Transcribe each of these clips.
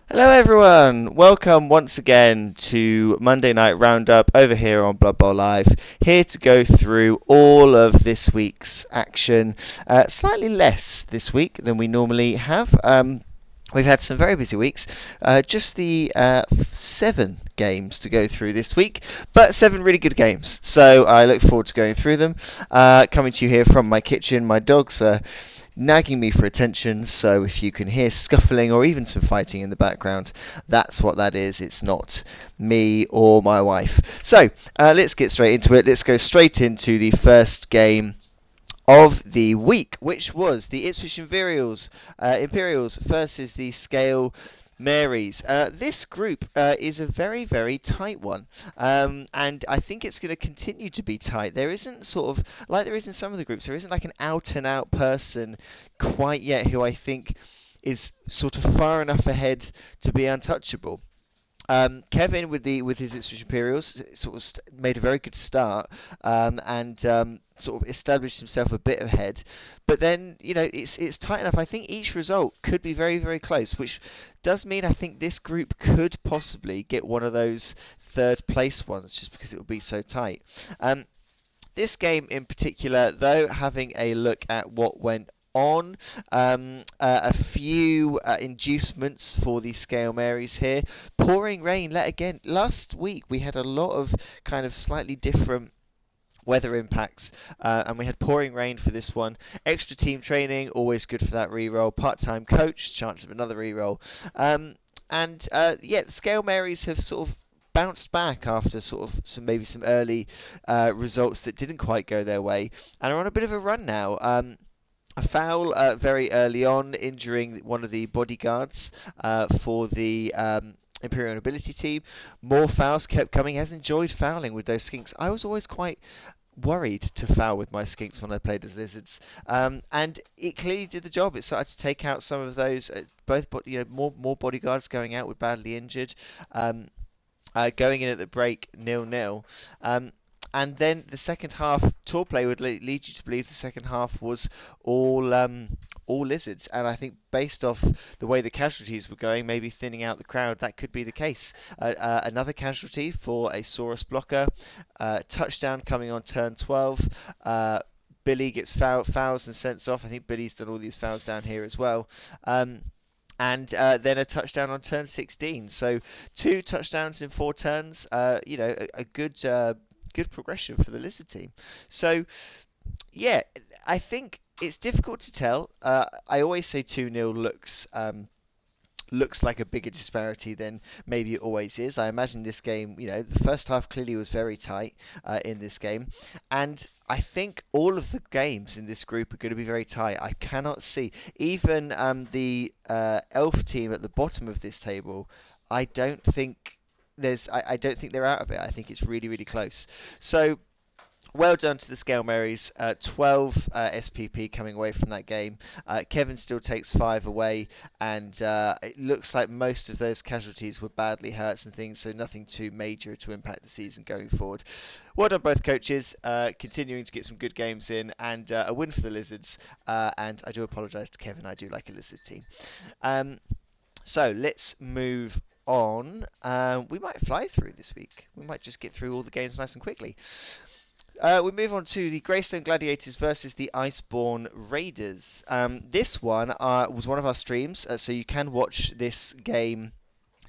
Hello everyone! Welcome once again to Monday Night Roundup over here on Bloodbowl Live. Here to go through all of this week's action. Slightly less this week than we normally have. We've had some very busy weeks. Just the 7 games to go through this week, but 7 really good games. So I look forward to going through them. Coming to you here from my kitchen. My dogs are nagging me for attention, so if you can hear scuffling or even some fighting in the background, that's what that is. It's not me or my wife. So let's get straight into it. Let's go straight into the first game of the week, which was the Ipswich Imperials versus the Scale Marys. This group is a very, very tight one, and I think it's going to continue to be tight. There isn't sort of like there is in some of the groups. There isn't like an out-and-out person quite yet who I think is sort of far enough ahead to be untouchable. Kevin with his Ipswich Imperials sort of made a very good start, and sort of established himself a bit ahead. But then it's tight enough. I think each result could be very, very close, which does mean I think this group could possibly get one of those third place ones just because it will be so tight. This game in particular, though, having a look at what went on, a few inducements for the Scale Marys here. Pouring rain, last week we had a lot of kind of slightly different weather impacts, and we had pouring rain for this one. Extra team training, always good for that reroll. Part-time coach, chance of another reroll. The Scale Marys have sort of bounced back after sort of some early results that didn't quite go their way, and are on a bit of a run now. A foul very early on, injuring one of the bodyguards for the Imperial Nobility team. More fouls kept coming. He has enjoyed fouling with those skinks. I was always quite worried to foul with my skinks when I played as lizards, and it clearly did the job. It started to take out some of those more bodyguards going out with badly injured, going in at the break 0-0. And then the second half, tour play would lead you to believe the second half was all lizards. And I think based off the way the casualties were going, maybe thinning out the crowd, that could be the case. Another casualty for a Saurus blocker. Touchdown coming on turn 12. Billy gets fouls and sent off. I think Billy's done all these fouls down here as well. And then a touchdown on turn 16. So 2 touchdowns in 4 turns. A good progression for the Lizard team. So yeah, I think it's difficult to tell. I always say 2-0 looks like a bigger disparity than maybe it always is. I imagine this game, the first half clearly was very tight in this game, and I think all of the games in this group are going to be very tight. I cannot see even the elf team at the bottom of this table. I don't think I don't think they're out of it. I think it's really, really close. So well done to the Scale Marys. 12 SPP coming away from that game. Kevin still takes 5 away, and it looks like most of those casualties were badly hurt and things, so nothing too major to impact the season going forward. Well done both coaches, continuing to get some good games in, and a win for the Lizards. And I do apologise to Kevin, I do like a Lizard team. So let's move on. We might fly through this week. We might just get through all the games nice and quickly. We move on to the Greystone Gladiators versus the Iceborne Raiders. This one was one of our streams, so you can watch this game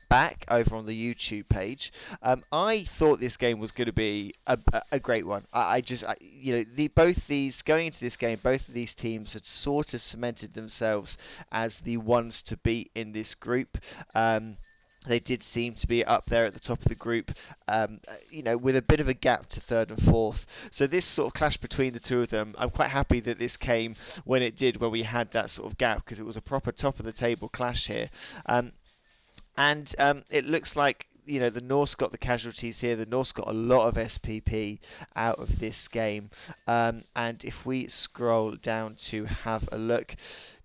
back over on the YouTube page. I thought this game was going to be a great one. Going into this game, both of these teams had sort of cemented themselves as the ones to beat in this group. They did seem to be up there at the top of the group, with a bit of a gap to third and fourth. So this sort of clash between the two of them, I'm quite happy that this came when it did, when we had that sort of gap, because it was a proper top of the table clash here. And it looks like the Norse got the casualties here. The Norse got a lot of SPP out of this game. And if we scroll down to have a look,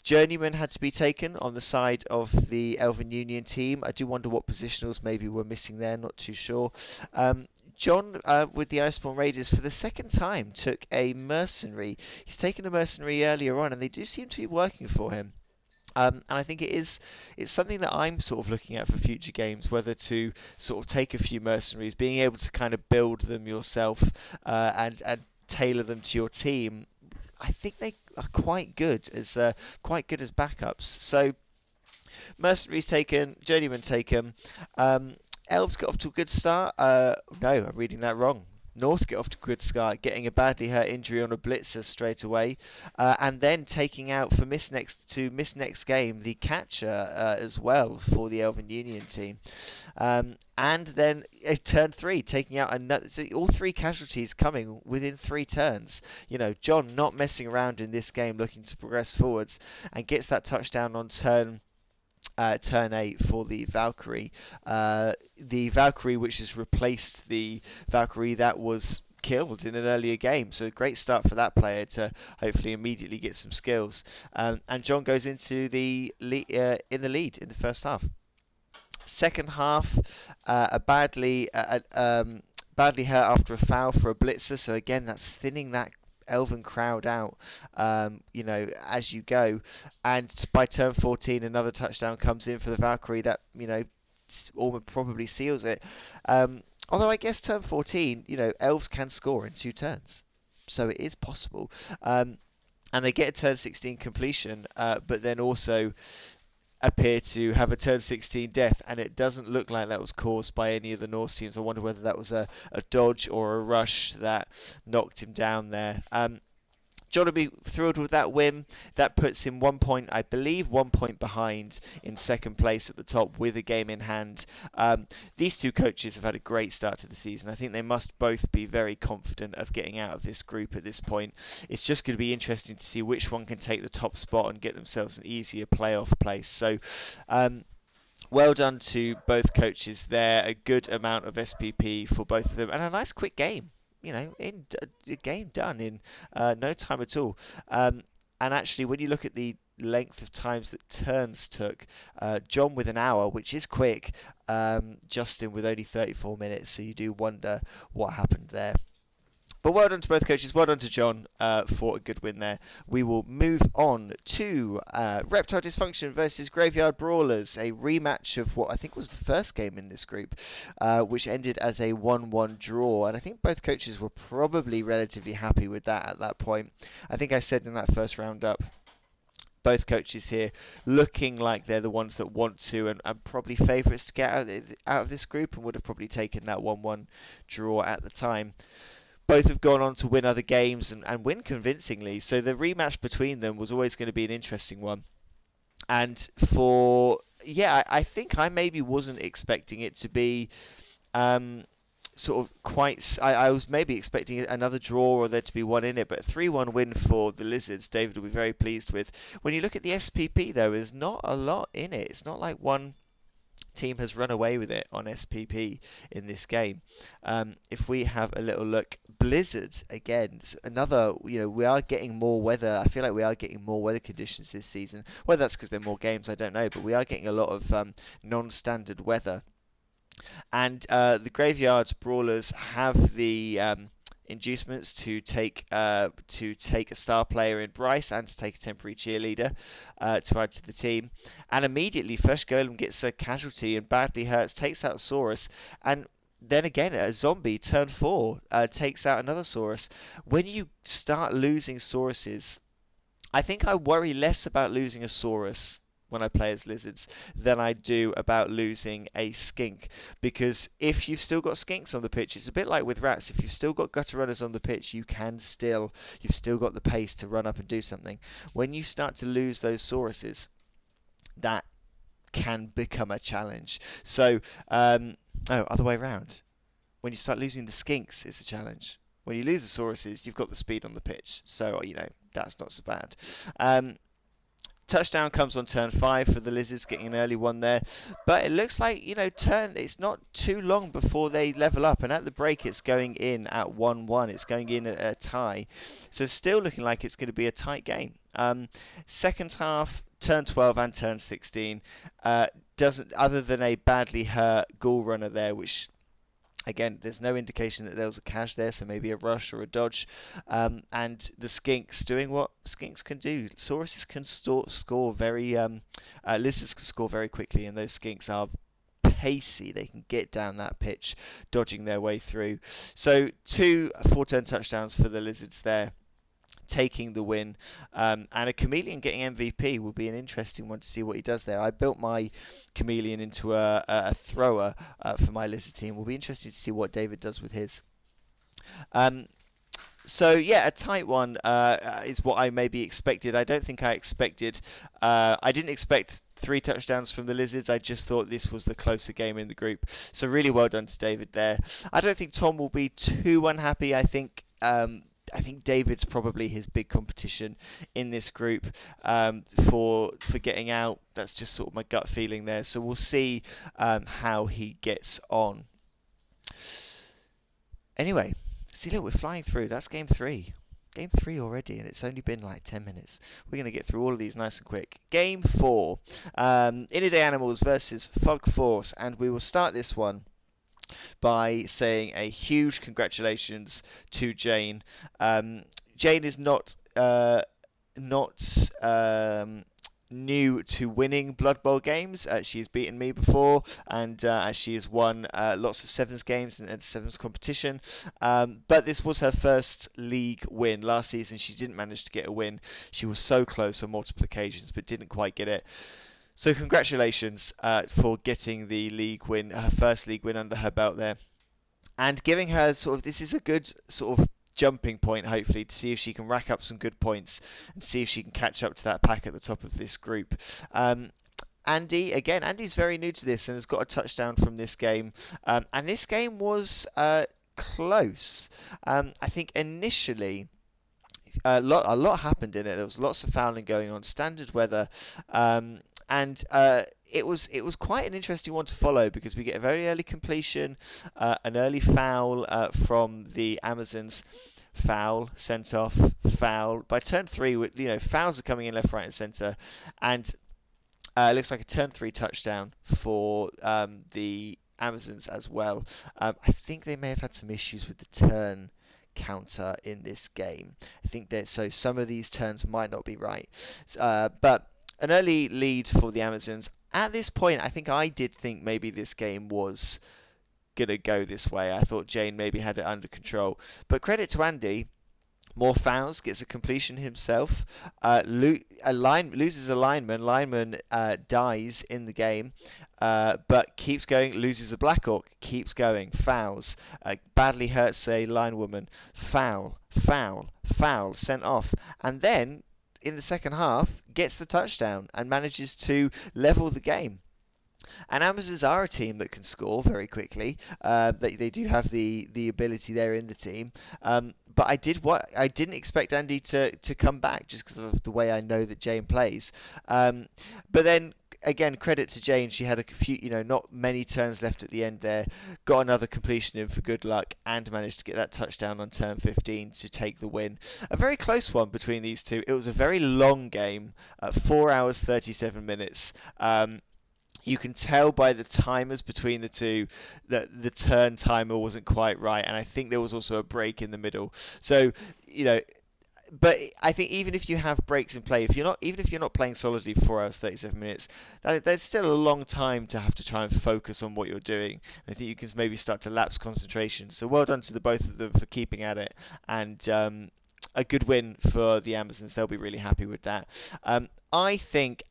Journeyman had to be taken on the side of the Elven Union team. I do wonder what positionals maybe were missing there, not too sure. John, with the Iceborne Raiders, for the second time, took a mercenary. He's taken a mercenary earlier on, and they do seem to be working for him. And I think it's something that I'm sort of looking at for future games, whether to sort of take a few mercenaries, being able to kind of build them yourself, and tailor them to your team. I think they are quite good as backups. So mercenaries taken, journeyman taken. Elves got off to a good start. No, I'm reading that wrong. Norse get off to a good start, getting a badly hurt injury on a blitzer straight away, and then taking out for miss next game the catcher as well for the Elven Union team, and then turn 3 taking out another. So all 3 casualties coming within 3 turns. John not messing around in this game, looking to progress forwards, and gets that touchdown on turn 8 for the Valkyrie. The Valkyrie which has replaced the Valkyrie that was killed in an earlier game. So a great start for that player to hopefully immediately get some skills. And John goes into the lead in the first half. Second half, badly hurt after a foul for a blitzer. So again, that's thinning that Elven crowd out, as you go. And by turn 14, another touchdown comes in for the Valkyrie that, almost probably seals it. Although I guess turn 14, Elves can score in 2 turns. So it is possible. And they get a turn 16 completion, but then also appear to have a turn 16 death, and it doesn't look like that was caused by any of the Norse teams. I wonder whether that was a dodge or a rush that knocked him down there. John will be thrilled with that win. That puts him 1 point, I believe, 1 point behind in second place at the top with a game in hand. These 2 coaches have had a great start to the season. I think they must both be very confident of getting out of this group at this point. It's just going to be interesting to see which one can take the top spot and get themselves an easier playoff place. So, well done to both coaches there. A good amount of SPP for both of them, and a nice quick game. In a game done in no time at all. And actually, when you look at the length of times that turns took, John with an hour, which is quick, Justin with only 34 minutes, so you do wonder what happened there. But well done to both coaches. Well done to John for a good win there. We will move on to Reptile Dysfunction versus Graveyard Brawlers, a rematch of what I think was the first game in this group, which ended as a 1-1 draw. And I think both coaches were probably relatively happy with that at that point. I think I said in that first roundup, both coaches here looking like they're the ones that want to and probably favourites to get out of this group, and would have probably taken that 1-1 draw at the time. Both have gone on to win other games and win convincingly, so the rematch between them was always going to be an interesting one. And I think I maybe wasn't expecting it to be sort of quite. I was maybe expecting another draw or there to be one in it, but a 3-1 win for the Lizards, David will be very pleased with. When you look at the SPP though, there's not a lot in it. It's not like one team has run away with it on SPP in this game. If we have a little look, blizzards again, another, we are getting more weather. I feel like we are getting more weather conditions this season. Whether that's because there are more games, I don't know, but we are getting a lot of non-standard weather. And the Graveyard Brawlers have the inducements to take a star player in Bryce and to take a temporary cheerleader to add to the team. And immediately Flesh Golem gets a casualty and badly hurts, takes out Saurus, and then again a zombie turn 4 takes out another Saurus. When you start losing Sauruses, I think I worry less about losing a Saurus when I play as Lizards than I do about losing a skink, because if you've still got skinks on the pitch, it's a bit like with rats. If you've still got gutter runners on the pitch, you've still got the pace to run up and do something. When you start to lose those Sauruses, that can become a challenge. So other way around, when you start losing the skinks, it's a challenge. When you lose the Sauruses, you've got the speed on the pitch, so that's not so bad. Touchdown comes on turn 5 for the Lizards, getting an early one there. But it looks like, it's not too long before they level up. And at the break, it's going in at 1-1. It's going in at a tie. So still looking like it's going to be a tight game. Second half, turn 12 and turn 16, doesn't, other than a badly hurt Ghoul Runner there, which Again, there's no indication that there was a cache there, so maybe a rush or a dodge. And the skinks doing what skinks can do. Sauruses can score very, lizards can score very quickly, and those skinks are pacey. They can get down that pitch, dodging their way through. So 2 4-turn touchdowns for the lizards there, taking the win. And a chameleon getting MVP will be an interesting one to see what he does there. I built my chameleon into a thrower for my lizard team. We'll be interested to see what David does with his. So yeah, a tight one is what I maybe expected. I don't think I expected. I didn't expect 3 touchdowns from the Lizards. I just thought this was the closer game in the group. So really well done to David there. I don't think Tom will be too unhappy. I think David's probably his big competition in this group for getting out. That's just sort of my gut feeling there. So we'll see how he gets on. Anyway, see, look, we're flying through. That's game 3. Game 3 already, and it's only been like 10 minutes. We're going to get through all of these nice and quick. Game 4. Inner Day Animals versus Fog Force, and we will start this one by saying a huge congratulations to Jane. Jane is not new to winning Blood Bowl games. She has beaten me before, and she has won lots of Sevens games and Sevens competition. But this was her first league win. Last season she didn't manage to get a win. She was so close on multiple occasions, but didn't quite get it. So congratulations for getting the league win, her first league win under her belt there, and giving her this is a good sort of jumping point, hopefully, to see if she can rack up some good points and see if she can catch up to that pack at the top of this group. Andy's very new to this and has got a touchdown from this game, and this game was close. I think initially a lot happened in it. There was lots of fouling going on, standard weather, and it was quite an interesting one to follow because we get a very early completion, an early foul from the Amazons, foul, sent off, foul. By turn 3, fouls are coming in left, right, and centre, and it looks like a turn 3 touchdown for the Amazons as well. I think they may have had some issues with the turn counter in this game. I think that some of these turns might not be right, but an early lead for the Amazons. At this point, I did think maybe this game was gonna go this way. I thought Jane maybe had it under control, but credit to Andy. More fouls, gets a completion himself, loses a lineman. Lineman dies in the game, but keeps going, loses a Black Orc, keeps going, fouls, badly hurts a linewoman, foul, sent off, and then in the second half gets the touchdown and manages to level the game. And Amazons are a team that can score very quickly. They do have the ability there in the team. But I didn't expect Andy to come back just because of the way I know that Jane plays. But then again, credit to Jane. She had a few, not many turns left at the end there. Got another completion in for good luck and managed to get that touchdown on turn 15 to take the win. A very close one between these two. It was a very long game, 4 hours 37 minutes. You can tell by the timers between the two that the turn timer wasn't quite right, and I think there was also a break in the middle. So, but I think even if you have breaks in play, even if you're not playing solidly for 4 hours 37 minutes, there's still a long time to have to try and focus on what you're doing. I think you can maybe start to lapse concentration. So well done to the both of them for keeping at it, and a good win for the Amazons. They'll be really happy with that. I think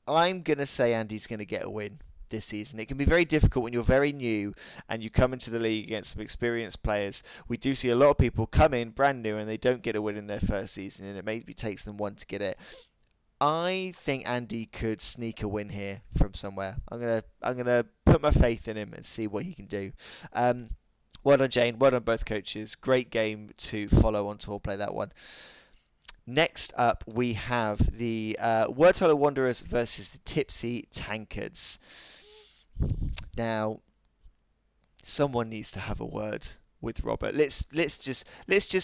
I'm going to say Andy's going to get a win this season. It can be very difficult when you're very new and you come into the league against some experienced players. We do see a lot of people come in brand new and they don't get a win in their first season, and it maybe takes them one to get it. I think Andy could sneak a win here from somewhere. I'm gonna put my faith in him and see what he can do. Well done, Jane. Well done, both coaches. Great game to follow on tour play, that one. Next up, we have the Wordholler Wanderers versus the Tipsy Tankards. Now, someone needs to have a word with Robert. Let's just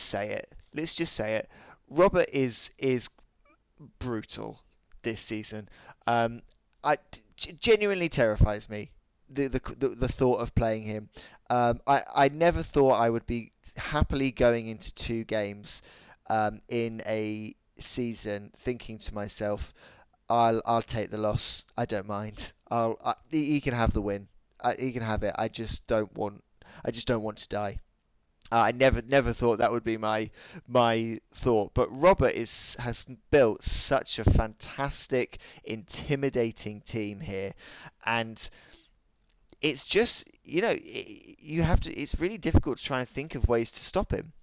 say it. Let's just say it. Robert is brutal this season. Genuinely terrifies me. the thought of playing him. I never thought I would be happily going into 2 games in a season thinking to myself, I'll take the loss. I don't mind. He can have the win. He can have it. I just don't want to die. I never thought that would be my thought. But Robert has built such a fantastic, intimidating team here, and it's just, you have to. It's really difficult to try and think of ways to stop him.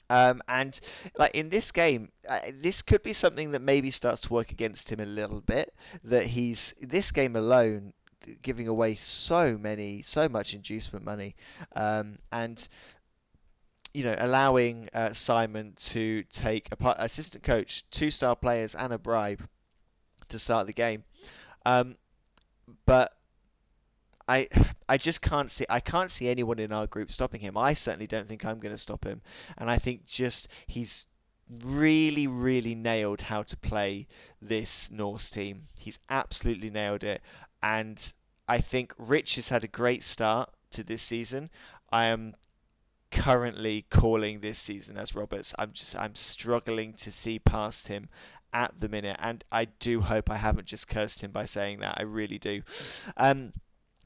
And like in this game, this could be something that maybe starts to work against him a little bit. That he's this game alone giving away so much inducement money, and allowing Simon to take assistant coach, 2-star players, and a bribe to start the game. But I just can't see anyone in our group stopping him. I certainly don't think I'm going to stop him, and I think just he's really nailed how to play this Norse team. He's absolutely nailed it, and I think Rich has had a great start to this season. I am currently calling this season as Roberts. I'm struggling to see past him at the minute, and I do hope I haven't just cursed him by saying that. I really do.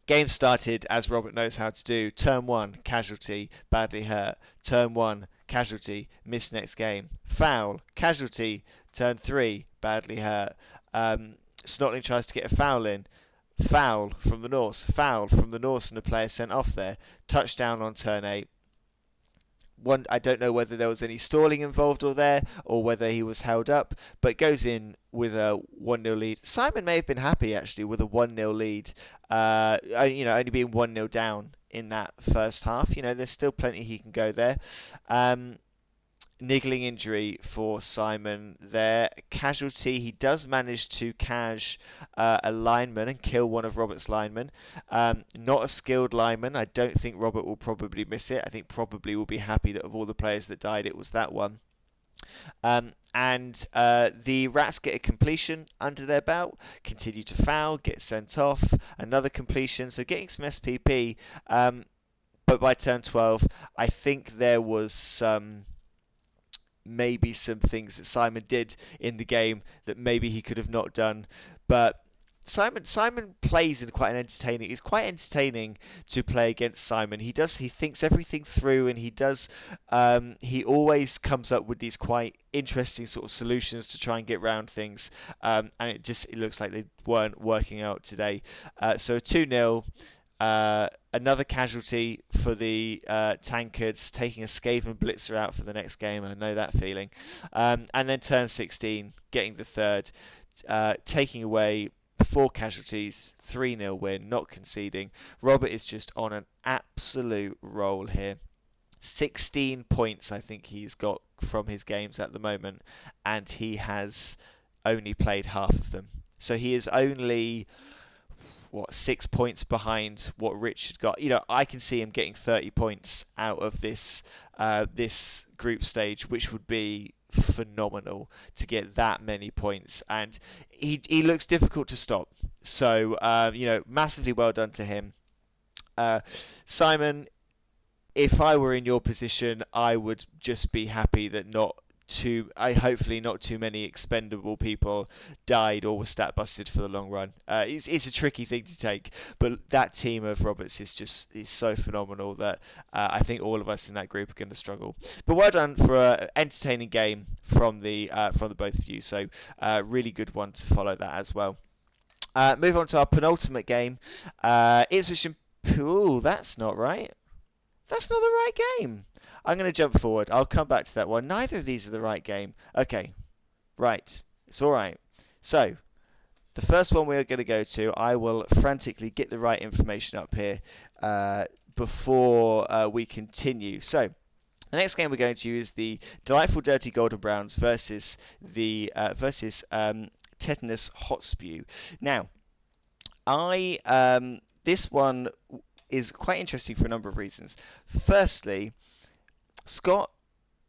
Game started as Robert knows how to do. Turn 1, casualty, badly hurt. Turn 1, casualty, missed next game. Foul, casualty. Turn 3, badly hurt. Snotling tries to get a foul in. Foul from the Norse. Foul from the Norse, and a player sent off there. Touchdown on turn 8. I don't know whether there was any stalling involved or whether he was held up, but goes in with a 1-0 lead. Simon may have been happy actually with a 1-0 lead, only being 1-0 down in that first half. There's still plenty he can go there. Niggling injury for Simon there. Casualty, he does manage to cash a lineman and kill one of Robert's linemen. Not a skilled lineman. I don't think Robert will probably miss it. I think probably will be happy that of all the players that died, it was that one. And the Rats get a completion under their belt, continue to foul, get sent off, another completion, so getting some SPP. But by turn 12, I think there was maybe some things that Simon did in the game that maybe he could have not done, but Simon plays in quite an entertaining. It's quite entertaining to play against Simon. He thinks everything through, and he always comes up with these quite interesting sort of solutions to try and get around things. And it looks like they weren't working out today. So 2-0. Another casualty for the tankards, taking a Skaven blitzer out for the next game. I know that feeling. And then turn 16, getting the third, taking away 4 casualties, 3-0 win, not conceding. Robert is just on an absolute roll here. 16 points I think he's got from his games at the moment, and he has only played half of them. So he is only 6 points behind what Rich had got. I can see him getting 30 points out of this group stage, which would be phenomenal to get that many points, and he looks difficult to stop. So massively well done to him. Simon, if I were in your position, I would just be happy that hopefully not too many expendable people died or were stat busted for the long run. It's a tricky thing to take, but that team of Roberts is so phenomenal that I think all of us in that group are going to struggle. But well done for an entertaining game from the both of you. So really good one to follow that as well. Move on to our penultimate game. Ipswich and that's not right. That's not the right game. I'm going to jump forward. I'll come back to that one. Neither of these are the right game. Okay. Right. It's all right. So, the first one we're going to go to, I will frantically get the right information up here before we continue. So, the next game we're going to is the Delightful Dirty Golden Browns versus Tetanus Hotspur. Now, this one is quite interesting for a number of reasons. Firstly, Scott,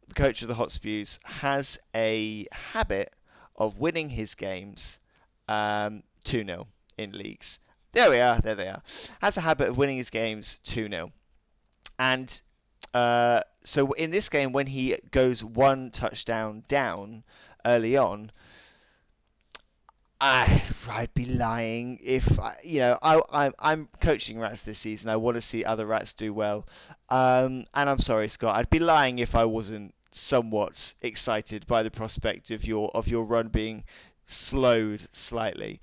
the coach of the Hotspurs, has a habit of winning his games 2-0 in leagues. There we are. There they are. Has a habit of winning his games 2-0. And so in this game, when he goes one touchdown down early on, I'd be lying if I'm coaching Rats this season. I want to see other Rats do well, and I'm sorry, Scott. I'd be lying if I wasn't somewhat excited by the prospect of your run being slowed slightly.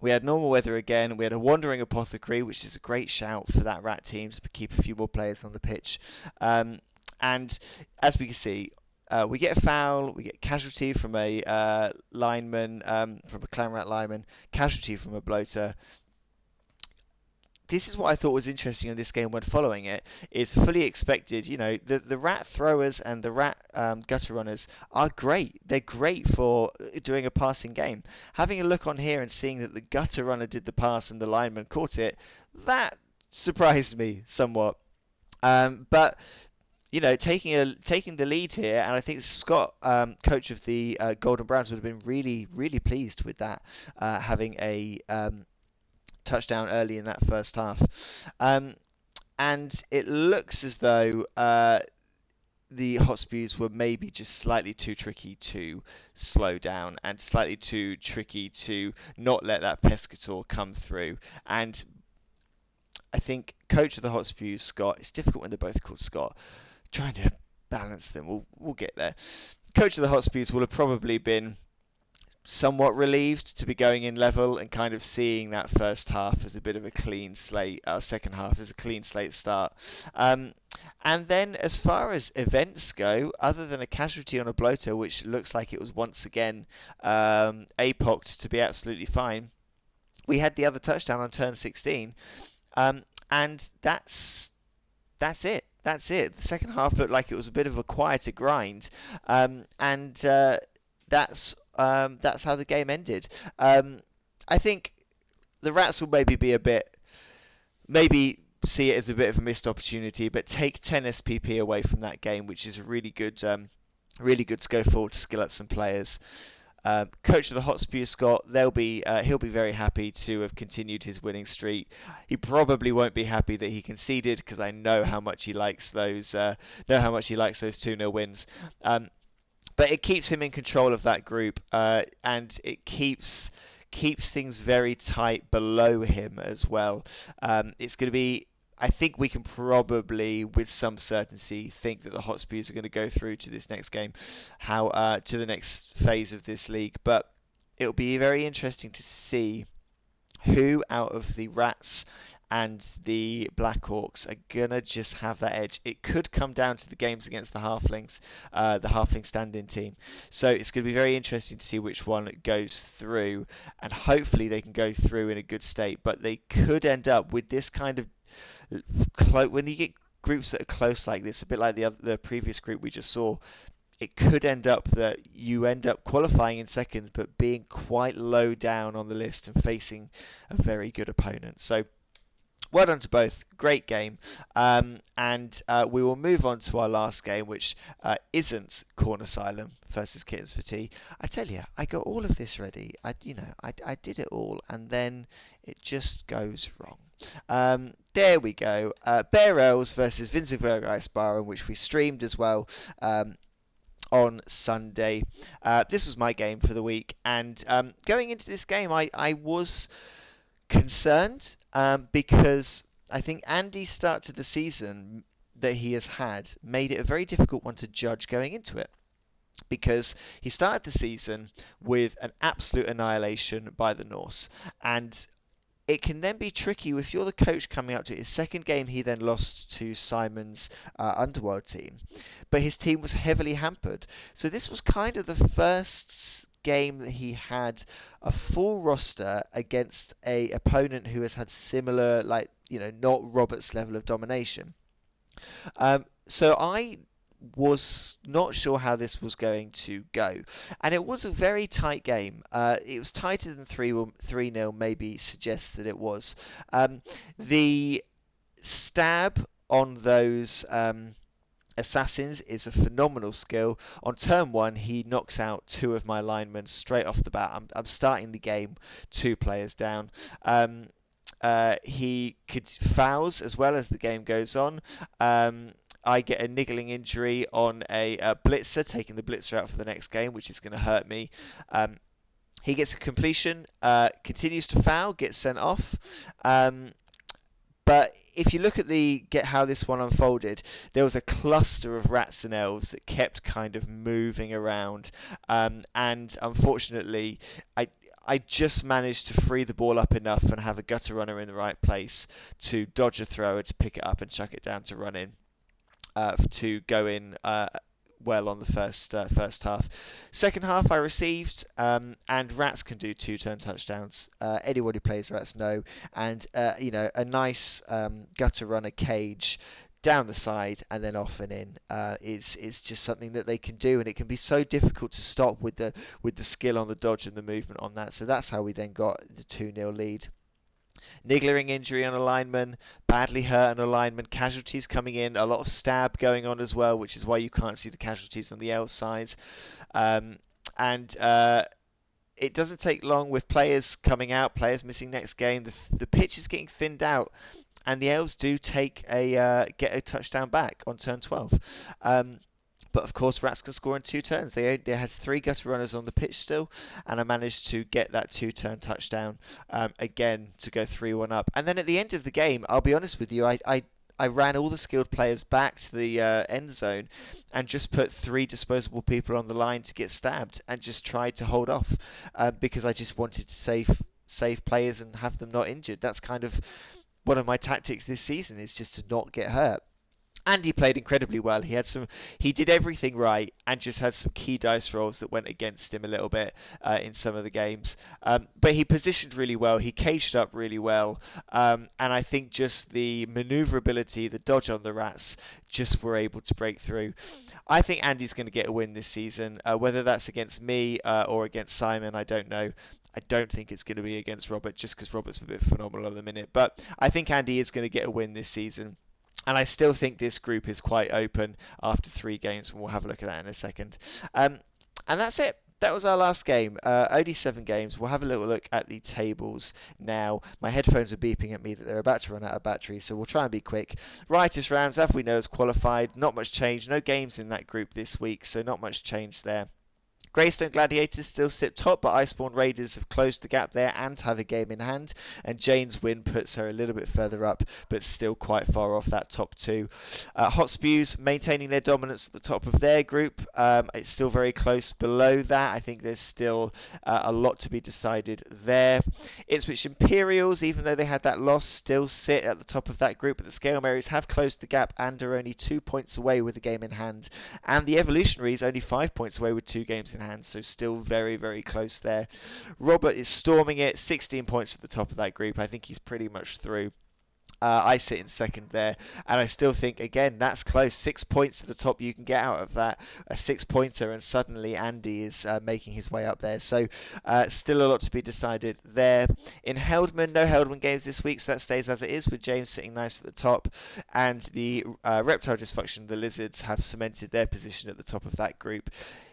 We had normal weather again. We had a wandering apothecary, which is a great shout for that Rat team to keep a few more players on the pitch. And as we can see, we get a foul, we get casualty from a lineman, from a clan rat lineman, casualty from a bloater. This is what I thought was interesting in this game when following it, is fully expected. The rat throwers and the rat gutter runners are great. They're great for doing a passing game. Having a look on here and seeing that the gutter runner did the pass and the lineman caught it, that surprised me somewhat. But taking the lead here, and I think Scott, coach of the Golden Browns, would have been really, really pleased with that, having a touchdown early in that first half. And it looks as though the Hotspurs were maybe just slightly too tricky to slow down and slightly too tricky to not let that Pescator come through. And I think coach of the Hotspurs, Scott, it's difficult when they're both called Scott, trying to balance them. We'll get there. Coach of the Hotspurs will have probably been somewhat relieved to be going in level and kind of seeing that first half as a bit of a clean slate, second half as a clean slate start. And then as far as events go, other than a casualty on a bloater, which looks like it was once again apoc'd to be absolutely fine, we had the other touchdown on turn 16. And that's it. That's it. The second half looked like it was a bit of a quieter grind, and that's how the game ended. I think the Rats will maybe see it as a bit of a missed opportunity, but take 10 SPP away from that game, which is really good to go forward to skill up some players. Coach of the Hotspurs, Scott, he'll be very happy to have continued his winning streak. He probably won't be happy that he conceded, because I know how much he likes those 2-0 wins. But it keeps him in control of that group, and it keeps things very tight below him as well. It's going to be, I think we can probably, with some certainty, think that the Hotspurs are going to go through to this next game, to the next phase of this league. But it'll be very interesting to see who out of the Rats and the Blackhawks are gonna just have that edge. It could come down to the games against the Halflings, the Halfling stand-in team. So it's going to be very interesting to see which one goes through, and hopefully they can go through in a good state. But they could end up with this kind of when you get groups that are close like this, a bit like the previous group we just saw. It could end up that you end up qualifying in second, but being quite low down on the list and facing a very good opponent. So well done to both. Great game. And we will move on to our last game, which isn't Corn Asylum versus Kittens for Tea. I tell you, I got all of this ready. I did it all, and then it just goes wrong. There we go. Bear Elves versus Vinzenberg Ice Bar, which we streamed as well on Sunday. This was my game for the week, and going into this game, I was concerned because I think Andy's start to the season that he has had made it a very difficult one to judge going into it, because he started the season with an absolute annihilation by the Norse, and it can then be tricky if you're the coach coming up to his second game. He then lost to Simon's Underworld team, but his team was heavily hampered. So this was kind of the first game that he had a full roster against a opponent who has had similar, not Robert's level of domination. So I was not sure how this was going to go, and it was a very tight game. It was tighter than 3-0 maybe suggests that it was. The stab on those Assassins is a phenomenal skill. On turn 1, he knocks out 2 of my linemen straight off the bat. I'm starting the game 2 players down. He could fouls as well as the game goes on. I get a niggling injury on a blitzer, taking the blitzer out for the next game, which is going to hurt me. He gets a completion, continues to foul, gets sent off. But if you look at how this one unfolded, there was a cluster of rats and elves that kept kind of moving around, and unfortunately, I just managed to free the ball up enough and have a gutter runner in the right place to dodge a thrower, to pick it up and chuck it down to run in, to go in well on the first half. Second half I received, and rats can do 2-turn touchdowns. Anyone who plays rats know, and a nice gutter runner cage down the side and then off and in is just something that they can do, and it can be so difficult to stop with the skill on the dodge and the movement on that. So that's how we then got the 2-0 lead. Niggling injury on a lineman, badly hurt on a lineman, casualties coming in, a lot of stab going on as well, which is why you can't see the casualties on the elf side. It doesn't take long with players coming out, players missing next game. The pitch is getting thinned out, and the elves do get a touchdown back on turn 12. But of course, rats can score in 2 turns. They had 3 gutter runners on the pitch still, and I managed to get that 2-turn touchdown again to go 3-1 up. And then at the end of the game, I'll be honest with you, I ran all the skilled players back to the end zone and just put 3 disposable people on the line to get stabbed, and just tried to hold off because I just wanted to save players and have them not injured. That's kind of one of my tactics this season, is just to not get hurt. And he played incredibly well. He did everything right, and just had some key dice rolls that went against him a little bit in some of the games. But he positioned really well. He caged up really well, and I think just the manoeuvrability, the dodge on the rats, just were able to break through. I think Andy's going to get a win this season. Whether that's against me or against Simon, I don't know. I don't think it's going to be against Robert, just because Robert's a bit phenomenal at the minute. But I think Andy is going to get a win this season. And I still think this group is quite open after 3 games, and we'll have a look at that in a second. And that's it. That was our last game. Only 7 games. We'll have a little look at the tables now. My headphones are beeping at me that they're about to run out of battery, so we'll try and be quick. Riotous Rams, as we know, has qualified. Not much change. No games in that group this week, so not much change there. Greystone Gladiators still sit top, but Iceborne Raiders have closed the gap there and have a game in hand, and Jane's win puts her a little bit further up, but still quite far off that top 2. Hot Spews maintaining their dominance at the top of their group. It's still very close below that. I think there's still a lot to be decided there. Ipswich Imperials, even though they had that loss, still sit at the top of that group, but the Scale Marys have closed the gap and are only 2 points away with a game in hand, and the Evolutionaries only 5 points away with 2 games in hand, so still very, very close there. Robert is storming it, 16 points at the top of that group. I think he's pretty much through. I sit in second there, and I still think, again, that's close. 6 points at the top you can get out of that, a 6-pointer, and suddenly Andy is making his way up there. So still a lot to be decided there. In Heldman, no Heldman games this week, so that stays as it is, with James sitting nice at the top, and the Reptile Dysfunction, the Lizards, have cemented their position at the top of that group.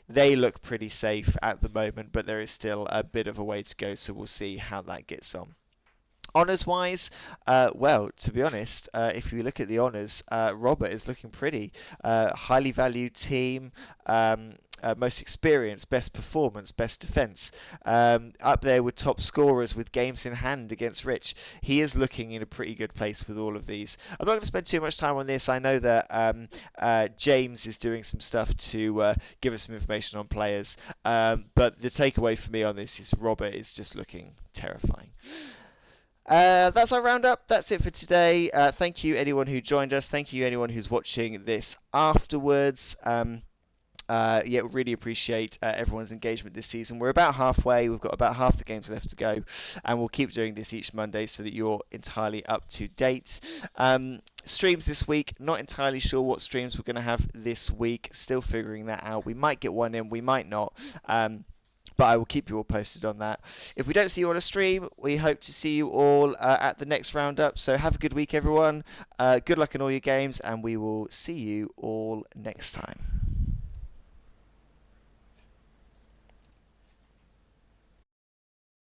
They look pretty safe at the moment, but there is still a bit of a way to go, so we'll see how that gets on. Honours-wise, well, to be honest, if you look at the honours, Robert is looking pretty. Highly valued team, most experienced, best performance, best defence. Up there with top scorers with games in hand against Rich. He is looking in a pretty good place with all of these. I'm not going to spend too much time on this. I know that James is doing some stuff to give us some information on players. But the takeaway for me on this is Robert is just looking terrifying. That's our roundup. That's it for today. Thank you anyone who joined us. Thank you anyone who's watching this afterwards. Really appreciate everyone's engagement this season. We're about halfway. We've got about half the games left to go, and we'll keep doing this each Monday so that you're entirely up to date. Streams this week, not entirely sure what streams we're going to have this week. Still figuring that out. We might get one in, we might not. but I will keep you all posted on that. If we don't see you on a stream, we hope to see you all at the next roundup. So have a good week, everyone. Good luck in all your games, and we will see you all next time.